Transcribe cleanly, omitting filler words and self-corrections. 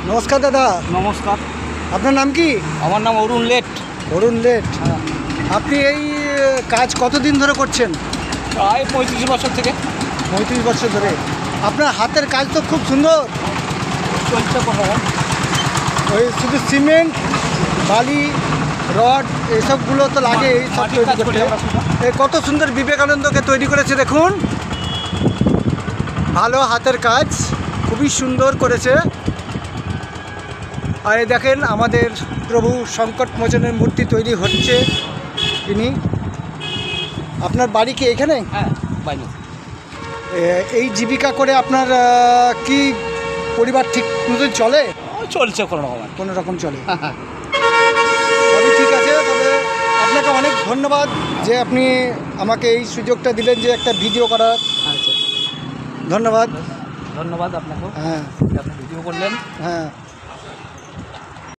নমস্কার দাদা। নমস্কার। আপনার নাম কি? আমার নাম অরুণ লেট। অরুণ লেট। আপনি এই কাজ কতদিন ধরে করছেন? প্রায় 35 বছর থেকে। 35 বছর ধরে। আপনার হাতের কাজ তো খুব সুন্দর। চলছে কোনো রকম। ওই শুধু সিমেন্ট, বালি, রড এসবগুলো তো লাগে এই সব মাটির তৈরি কাজ করি করতে। আমরা শুধু। এই কত সুন্দর বিবেকানন্দকে তৈরি করেছে দেখুন। ভালো হাতের কাজ, খুবই সুন্দর করেছে। আর এই দেখেন আমাদের প্রভু সংকটমোচনের মূর্তি তৈরি হচ্ছে। তিনি, আপনার বাড়ি কি এখানে? হ্যাঁ, বাইরে। এই জীবিকা করে আপনার কি পরিবার ঠিক মতন চলে? চলছে কোনো রকম। কোনো রকম চলে। তবে ঠিক আছে, তবে আপনাকে অনেক ধন্যবাদ যে আপনি আমাকে এই সুযোগটা দিলেন যে একটা ভিডিও করার। আচ্ছা, ধন্যবাদ। ধন্যবাদ আপনাকেও। হ্যাঁ আপনি ভিডিও করলেন। হ্যাঁ।